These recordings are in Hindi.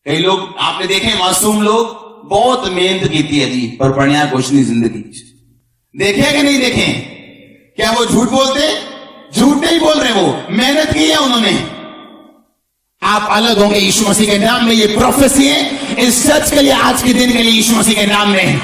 कई लोग आपने देखे मासूम लोग बहुत मेहनत की थी जी, पर बढ़िया कुछ नहीं जिंदगी। देखे कि नहीं देखे? क्या वो झूठ बोलते? झूठ नहीं बोल रहे, वो मेहनत की है उन्होंने। आप अलग होंगे यीशु मसीह के नाम में, ये प्रोफेसी है इस सच के लिए, आज के दिन के लिए यीशु मसीह के नाम में।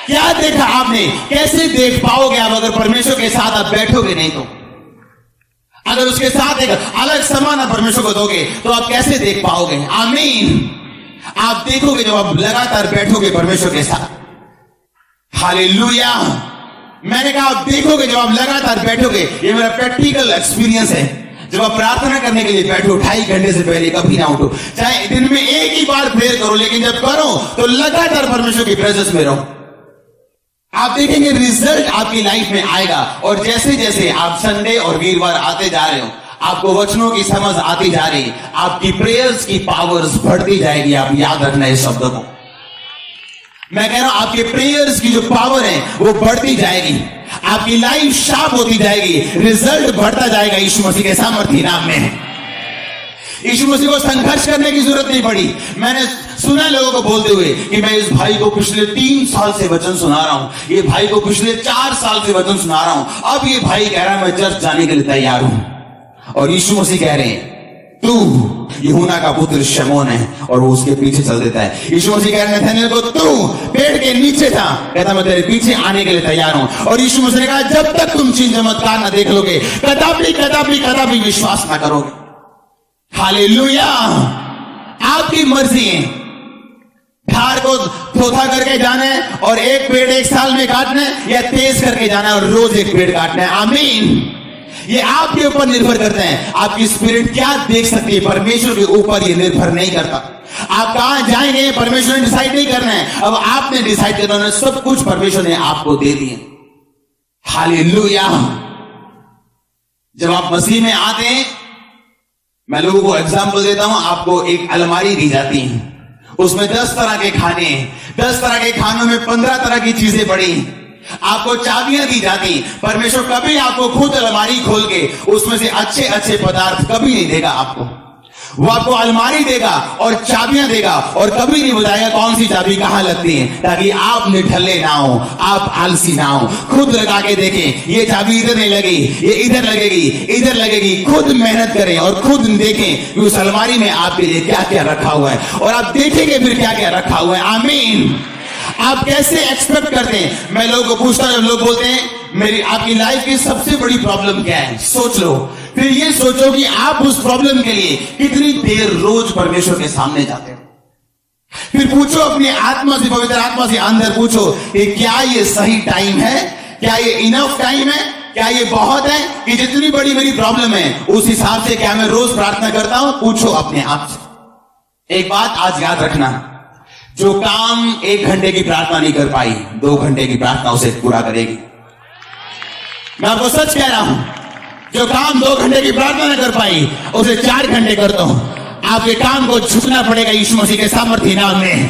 क्या देखा आपने? कैसे देख पाओगे आप अगर परमेश्वर के साथ आप बैठोगे नहीं तो? अगर उसके साथ एक अलग समान आप परमेश्वर को दोगे तो आप कैसे देख पाओगे? आमीन। आप देखोगे जब आप लगातार बैठोगे परमेश्वर के साथ। हालेलुया। मैंने कहा आप देखोगे जब आप लगातार बैठोगे। ये मेरा प्रैक्टिकल एक्सपीरियंस है। जब आप प्रार्थना करने के लिए बैठो 2.5 घंटे से पहले कभी ना उठो, चाहे दिन में एक ही बार प्रेयर करो, लेकिन जब करो तो लगातार परमेश्वर की प्रेजेंस में रहो। आप देखेंगे रिजल्ट आपकी लाइफ में आएगा। और जैसे जैसे आप संडे और वीरवार आते जा रहे हो, आपको वचनों की समझ आती जा रही, आपकी प्रेयर्स की पावर्स बढ़ती जाएगी। आप याद रखना इस शब्द को। मैं कह रहा हूं आपके प्रेयर्स की जो पावर है वो बढ़ती जाएगी, आपकी लाइफ शार्प होती जाएगी, रिजल्ट बढ़ता जाएगा यीशु मसीह के सामर्थ्य नाम में। यीशु मसीह को संघर्ष करने की जरूरत नहीं पड़ी। मैंने सुना लोगों को बोलते हुए कि मैं इस भाई को पिछले 3 साल से वचन सुना रहा हूं, ये भाई को पिछले 4 साल से वचन सुना रहा हूं, अब ये भाई कह रहा है मैं चर्च जाने के लिए तैयार हूं। और यीशु मसीह कह रहे हैं तू यूहन्ना का पुत्र शमौन है, और वो उसके पीछे चल देता है। यीशु मसीह कह रहे हैं नथानिएल को तू पेड़ के नीचे था, कहता मैं तेरे पीछे आने के लिए तैयार हूं। और यीशु मसीह ने कहा जब तक तुम चिन्ह चमत्कार ना देख लोगे कदापि विश्वास ना करोगे। हालेलुया। आपकी मर्जी है। धार को थोथा करके जाना है और एक पेड़ 1 साल में काटना है, या तेज करके जाना है और रोज एक पेड़ काटना है। आमीन। ये आपके ऊपर निर्भर करते हैं। आपकी स्पिरिट क्या देख सकती है, परमेश्वर के ऊपर ये निर्भर नहीं करता। आप कहां जाएंगे परमेश्वर ने डिसाइड नहीं करना है, अब आपने डिसाइड करना है। सब कुछ परमेश्वर ने आपको दे दिए। हालेलुया। जब आप मसीह में आते हैं, मैं लोगों को एग्जाम्पल देता हूं, आपको एक अलमारी दी जाती है, उसमें 10 तरह के खाने हैं। 10 तरह के खानों में 15 तरह की चीजें पड़ी। आपको चाबियां दी जाती। परमेश्वर कभी आपको खुद अलमारी खोल के उसमें से अच्छे अच्छे पदार्थ कभी नहीं देगा आपको। वो आपको अलमारी देगा और चाबियां देगा, और कभी नहीं बताएगा कौन सी चाबी कहां लगती है, ताकि आप निठल्ले ना हो, आप आलसी ना हो। खुद लगा के देखें, ये चाबी इधर नहीं लगी, ये इधर लगेगी, इधर लगेगी। खुद मेहनत करें और खुद देखें कि उस अलमारी में आपके लिए क्या क्या रखा हुआ है, और आप देखेंगे फिर क्या क्या रखा हुआ है। आमीन। आप कैसे एक्सपेक्ट करते हैं? मैं लोगों को पूछता हूं, जब लोग बोलते हैं मेरी आपकी लाइफ की सबसे बड़ी प्रॉब्लम क्या है, सोच लो। फिर ये सोचो कि आप उस प्रॉब्लम के लिए कितनी देर रोज परमेश्वर के सामने जाते हो। फिर पूछो अपनी आत्मा से, पवित्र आत्मा से अंदर पूछो कि क्या ये सही टाइम है, क्या ये इनफ टाइम है, क्या ये बहुत है कि जितनी बड़ी मेरी प्रॉब्लम है उस हिसाब से क्या मैं रोज प्रार्थना करता हूं? पूछो अपने आप से। एक बात आज याद रखना, जो काम 1 घंटे की प्रार्थना नहीं कर पाई, 2 घंटे की प्रार्थना उसे पूरा करेगी। मैं आपको सच कह रहा हूं, जो काम 2 घंटे की प्रार्थना नहीं कर पाई उसे 4 घंटे करता हूं। आपके काम को झुकना पड़ेगा यीशु मसीह के सामर्थ्य नाम में।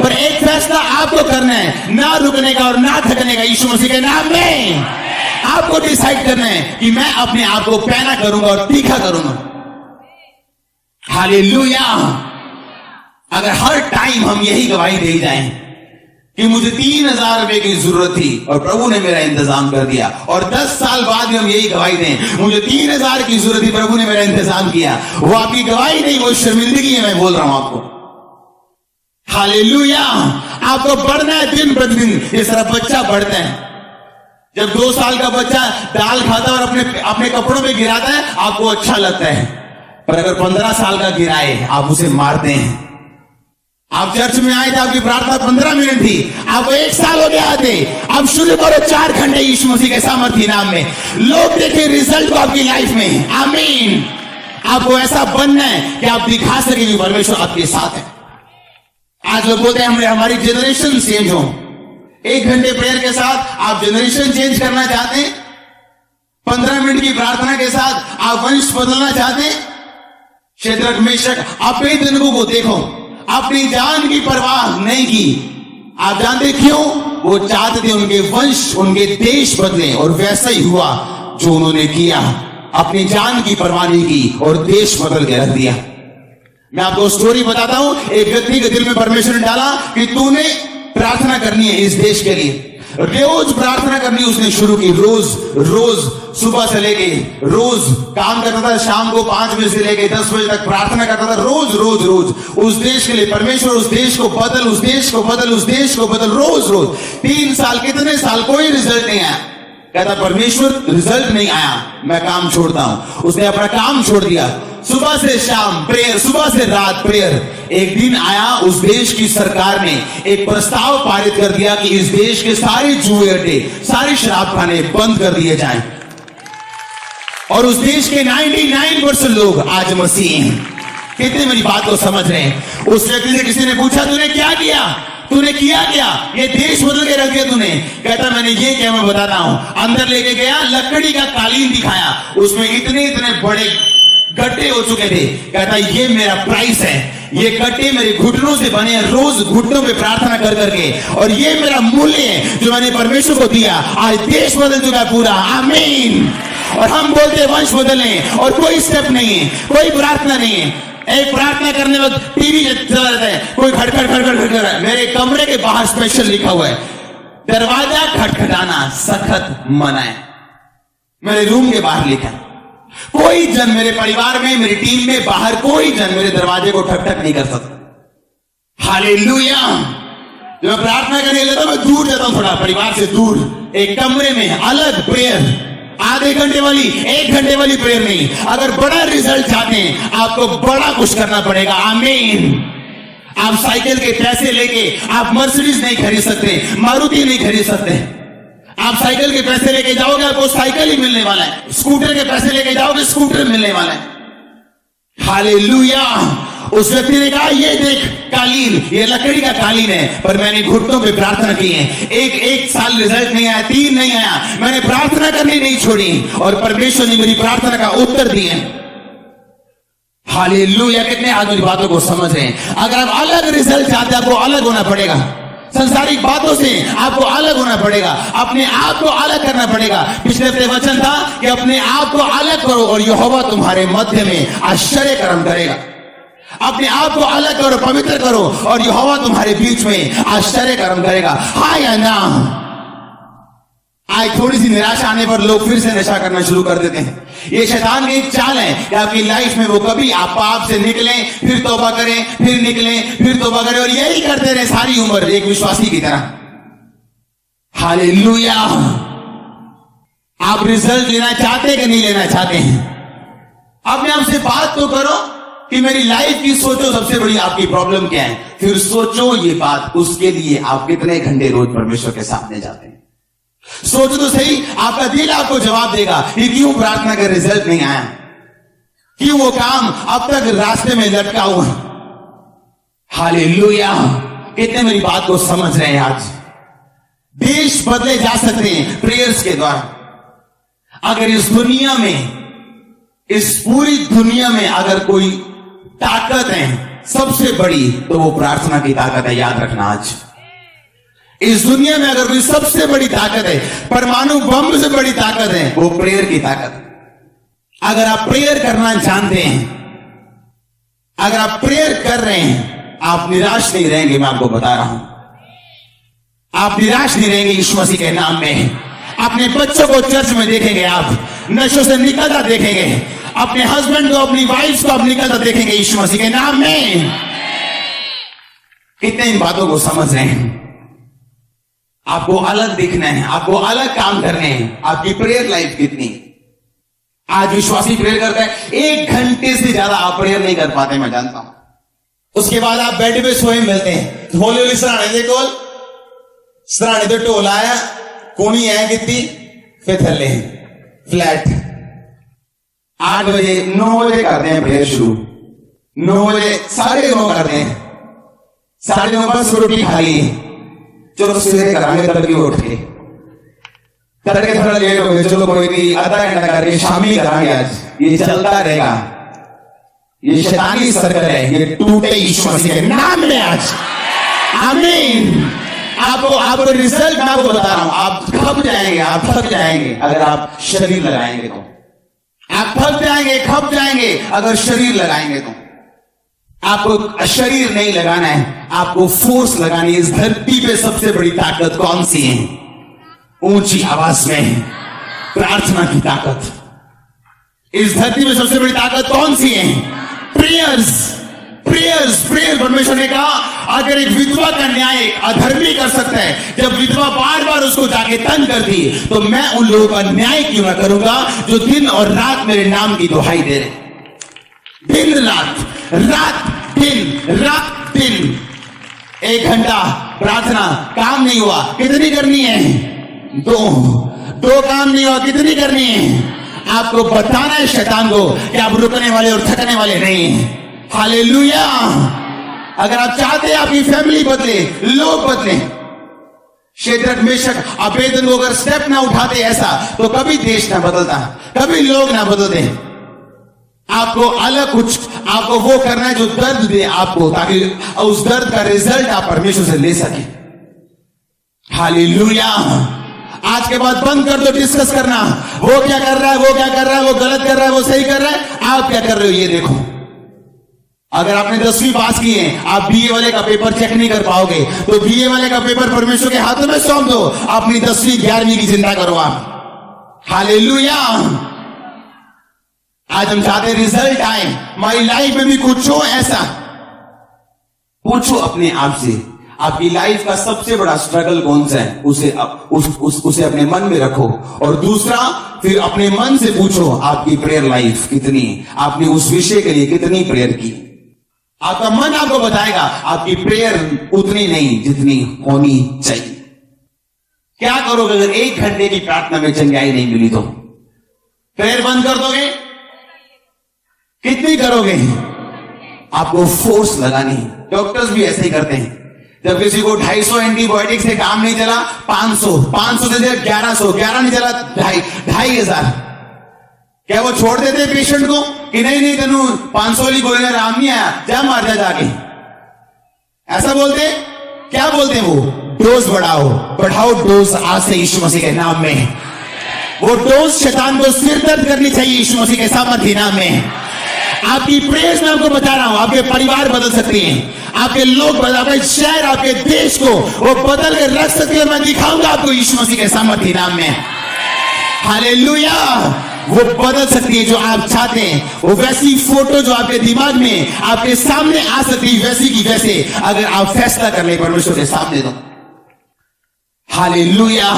पर एक फैसला आपको करना है, ना रुकने का और ना थकने का, यीशु मसीह के नाम में। आपको डिसाइड करना है कि मैं अपने आप को पैना करूंगा और तीखा करूंगा। हालेलुया। अगर हर टाइम हम यही गवाही दे जाएं कि मुझे 3000 रुपए की जरूरत थी और प्रभु ने मेरा इंतजाम कर दिया, और 10 साल बाद में हम यही गवाही दें मुझे 3000 की जरूरत थी, प्रभु ने मेरा इंतजाम किया, वो आपकी गवाही नहीं, वो शर्मिंदगी है। मैं बोल रहा हूं आपको। हालेलुया। आपको बढ़ना है दिन प्रतिदिन। इस तरह बच्चा बढ़ता है। जब 2 साल का बच्चा दाल खाता है और अपने कपड़ों में गिराता है, आपको अच्छा लगता है। पर अगर 15 साल का गिराए, आप उसे मारते हैं। आप चर्च में आए थे, आपकी प्रार्थना 15 मिनट थी, आपको 1 साल हो गया आते। अब शुरू करो 4 घंटे यीशु मसीह के सामर्थ्य नाम में। लोग देखें रिजल्ट को आपकी लाइफ में। आमीन। आपको ऐसा बनना है कि आप दिखा सके कि परमेश्वर आपके साथ है। आज लोग बोलते हैं हमारी जनरेशन चेंज हो। 1 घंटे प्रेयर के साथ आप जनरेशन चेंज करना चाहते हैं? 15 मिनट की प्रार्थना के साथ आप वंश बदलना चाहते हैं? शेद्रक मेशक अबेदनगो को देखो, अपनी जान की परवाह नहीं की। आप जानते क्यों? वो चाहते थे उनके वंश, उनके देश बदले, और वैसा ही हुआ जो उन्होंने किया। अपनी जान की परवाह नहीं की और देश बदल के रख दिया। मैं आपको स्टोरी बताता हूं। एक व्यक्ति के दिल में परमेश्वर ने डाला कि तूने प्रार्थना करनी है इस देश के लिए। रोज प्रार्थना करनी उसने शुरू की। रोज सुबह से लेके रोज काम करता था, शाम को 5 बजे से लेके 10 बजे तक प्रार्थना करता था। रोज उस देश के लिए। परमेश्वर उस देश को बदल, उस देश को बदल, उस देश को बदल। रोज 3 साल, कितने साल, कोई रिजल्ट नहीं आया। कहता परमेश्वर रिजल्ट नहीं आया, मैं काम छोड़ता हूं। उसने अपना काम छोड़ दिया। सुबह से शाम प्रेयर, सुबह से रात प्रेयर। एक दिन आया, उस देश की सरकार ने एक प्रस्ताव पारित कर दिया कि इस देश के सारे जुए अड्डे, सारे शराब खाने बंद कर दिए जाएं। और उस देश के 99% लोग आज मसीही हैं। कितने मेरी बात को समझ रहे हैं? उस व्यक्ति से किसी ने पूछा तूने क्या किया, तूने किया क्या, ये देश बदल के रख दिया तूने? कहता मैंने ये क्या, मैं बताता हूं। अंदर लेके गया, लकड़ी का कालीन दिखाया, उसमें इतने बड़े गड्ढे हो चुके थे। कहता ये मेरा प्राइस है, ये गड्ढे मेरे घुटनों से बने हैं, रोज घुटनों पे प्रार्थना कर करके, और ये मेरा मूल्य है जो मैंने परमेश्वर को दिया। आज देश बदल चुका है पूरा। आमीन। और हम बोलते हैं वंश बदलने, और कोई स्टेप नहीं है, कोई प्रार्थना नहीं है। एक प्रार्थना करने वक्त टीवी चला रहता है, कोई खटखट। मेरे कमरे के बाहर स्पेशल लिखा हुआ है, दरवाजा खटखटाना सख्त मना है। मेरे रूम के बाहर लिखा है। कोई जन मेरे परिवार में, मेरी टीम में, बाहर कोई जन मेरे दरवाजे को ठक ठक नहीं कर सकता। हालेलुया। जब मैं प्रार्थना करने लगता हूं, मैं दूर जाता हूं, थोड़ा परिवार से दूर, एक कमरे में अलग प्रेयर। आधे घंटे वाली, 1 घंटे वाली प्रेयर नहीं। अगर बड़ा रिजल्ट चाहते हैं, आपको बड़ा कुछ करना पड़ेगा। आमीन। आप साइकिल के पैसे लेके आप मर्सिडीज नहीं खरीद सकते, मारुति नहीं खरीद सकते। आप साइकिल के पैसे लेके जाओगे, आपको साइकिल ही मिलने वाला है। स्कूटर के पैसे लेके जाओगे, स्कूटर मिलने वाला है। हालेलुया। उस व्यक्ति ने कहा ये देख कालीन, ये लकड़ी का कालीन है, पर मैंने घुटनों पे प्रार्थना की है। एक साल रिजल्ट नहीं आया, 3 नहीं आया, मैंने प्रार्थना करनी नहीं छोड़ी, और परमेश्वर ने मेरी प्रार्थना का उत्तर दिया। हालेलुया। कितने आदमी बातों को समझ रहे हैं? अगर आप अलग रिजल्ट चाहते हैं, आपको अलग होना पड़ेगा। संसारिक बातों से आपको अलग होना पड़ेगा, अपने आप को अलग करना पड़ेगा। पिछले हफ्ते वचन था कि अपने आप को अलग करो और यहोवा तुम्हारे मध्य में आश्चर्य कर्म करेगा। अपने आप को अलग करो, पवित्र करो, और यहोवा तुम्हारे बीच में आश्चर्य कर्म करेगा। हाँ या ना? आज थोड़ी सी निराशा आने पर लोग फिर से नशा करना शुरू कर देते हैं। ये शैतान की एक चाल है कि आपकी लाइफ में वो कभी आप पाप से निकलें, फिर तौबा करें, फिर निकलें, फिर तौबा करें, और यही करते रहे सारी उम्र, एक विश्वासी की तरह। हालेलुया। आप रिजल्ट लेना चाहते हैं कि नहीं लेना चाहते हैं? अपने आप से बात तो करो कि मेरी लाइफ की सोचो, सबसे बड़ी आपकी प्रॉब्लम क्या है, फिर सोचो ये बात। उसके लिए आप कितने घंटे रोज परमेश्वर के सामने जाते हैं? सोचो तो सही। आपका दिल आपको जवाब देगा कि क्यों प्रार्थना का रिजल्ट नहीं आया, क्यों वो काम अब तक रास्ते में लटका हुआ। हालेलुया। कितने मेरी बात को समझ रहे हैं? आज देश बदले जा सकते हैं प्रेयर्स के द्वारा। अगर इस दुनिया में, इस पूरी दुनिया में अगर कोई ताकत है सबसे बड़ी, तो वो प्रार्थना की ताकत है। याद रखना, आज इस दुनिया में अगर कोई सबसे बड़ी ताकत है, परमाणु बम से बड़ी ताकत है, वो प्रेयर की ताकत। अगर आप प्रेयर करना जानते हैं, अगर आप प्रेयर कर रहे हैं, आप निराश नहीं रहेंगे। मैं आपको बता रहा हूं, आप निराश नहीं रहेंगे यीशु मसीह के नाम में। अपने बच्चों को चर्च में देखेंगे, आप नशों से निकलता देखेंगे, अपने हस्बैंड को, अपनी वाइफ को आप निकलता देखेंगे यीशु मसीह के नाम में। कितने इन बातों को समझ रहे हैं? आपको अलग दिखना है, आपको अलग काम करने हैं। आपकी प्रेयर लाइफ कितनी? आज विश्वासी प्रेयर करता है 1 घंटे से ज्यादा आप प्रेयर नहीं कर पाते, मैं जानता हूं। उसके बाद आप बेड पे सोए मिलते हैं। होली होली सराहने दे कोल, सराहने दे ढोल आया, कोनी है कितनी, फिर थले फ्लैट। 8 बजे 9 बजे करते हैं प्रेयर शुरू, 9 बजे 9:30 करते हैं, 9:30 बस रोटी खा ली, चलो सवेरे करांगे तड़के उठ के, तड़के थोड़ा लेट हो गए, चलो कोई नहीं आधा घंटा करके शामी करांगे। आज ये चलता रहेगा, ये शैतानी सर्कल है, ये टूटे यीशु मसीह के नाम में आज। आमीन। आपको रिजल्ट मैं आपको बता रहा हूं, आप खप जाएंगे, आप थक जाएंगे अगर आप शरीर लगाएंगे तो। आप थक जाएंगे, खप जाएंगे अगर शरीर लगाएंगे तो। आपको शरीर नहीं लगाना है, आपको फोर्स लगानी है। इस धरती पे सबसे बड़ी ताकत कौन सी है? ऊंची आवाज में प्रार्थना की ताकत। इस धरती में सबसे बड़ी ताकत कौन सी है? Prayers, prayers, prayer. परमेश्वर ने कहा अगर एक विधवा का न्याय अधर्मी कर सकता है, जब विधवा बार बार उसको जाके तंग करती है, तो मैं उन लोगों का न्याय क्यों ना करूंगा जो दिन और रात मेरे नाम की दुहाई दे रहे। दिन रात, रात दिन, रात दिन। 1 घंटा प्रार्थना, काम नहीं हुआ, कितनी करनी है? 2 काम नहीं हुआ, कितनी करनी है? आपको बताना है शैतान को कि आप रुकने वाले और थकने वाले नहीं हैं। हालेलुया। अगर आप चाहते हैं आपकी फैमिली बदले, लोग बदले, शेद्रक मेशक अबेदनगो अगर स्टेप ना उठाते ऐसा, तो कभी देश ना बदलता, कभी लोग ना बदलते। आपको अलग कुछ, आपको वो करना है जो दर्द दे आपको, ताकि उस दर्द का रिजल्ट आप परमेश्वर से ले सके। हालेलुया। आज के बाद बंद कर दो डिस्कस करना, वो क्या कर रहा है, वो क्या कर रहा है, वो गलत कर रहा है, वो सही कर रहा है, आप क्या कर रहे हो ये देखो। अगर आपने 10वीं पास की है, आप बीए वाले का पेपर चेक नहीं कर पाओगे, तो बीए वाले का पेपर परमेश्वर के हाथों में सौंप दो, अपनी 10वीं 11वीं की चिंता करो आप। हालेलुया। आज हम चाहते रिजल्ट आए, हमारी लाइफ में भी कुछ हो ऐसा। पूछो अपने आप से, आपकी लाइफ का सबसे बड़ा स्ट्रगल कौन सा है? उसे अपने मन में रखो। और दूसरा, फिर अपने मन से पूछो आपकी प्रेयर लाइफ कितनी है, आपने उस विषय के लिए कितनी प्रेयर की। आपका मन आपको बताएगा आपकी प्रेयर उतनी नहीं जितनी होनी चाहिए। क्या करोगे अगर 1 घंटे की प्रार्थना में चंगाई नहीं मिली तो? प्रेयर बंद कर दोगे? कितनी करोगे? आपको फोर्स लगानी है। डॉक्टर्स भी ऐसे ही करते हैं, जब किसी को 250 एंटीबायोटिक से काम नहीं चला, 500 से 1100, 11 नहीं चला 2500। क्या वो छोड़ देते पेशेंट को कि नहीं तेनू 500 वाली गोली आराम नहीं आया, जा मार जा जाके? ऐसा बोलते? क्या बोलते हैं वो? डोज बढ़ाओ डोज आज से यीशु मसीह के नाम में। वो डोज शैतान को सिर दर्द करनी चाहिए यीशु मसीह के सामर्थ्य नाम में। आपकी प्रेयर्स में आपको बता रहा हूं, आपके परिवार बदल सकती हैं, आपके लोग बदल, आपके शहर, आपके देश को वो बदल कर रख सकते हैं। मैं दिखाऊंगा आपको यीशु मसीह के सामर्थ्य नाम में। हालेलुया। वो बदल सकती है जो आप चाहते हैं। वो वैसी फोटो जो आपके दिमाग में आपके सामने आ सकती है, वैसी की वैसे, अगर आप फैसला कर ले परमेश्वर के सामने तो। हालेलुया।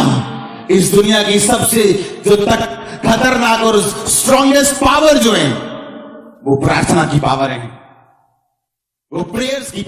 इस दुनिया की सबसे जो तक खतरनाक और स्ट्रॉन्गेस्ट पावर जो है वो प्रार्थना की पावर है, वो प्रेयर्स की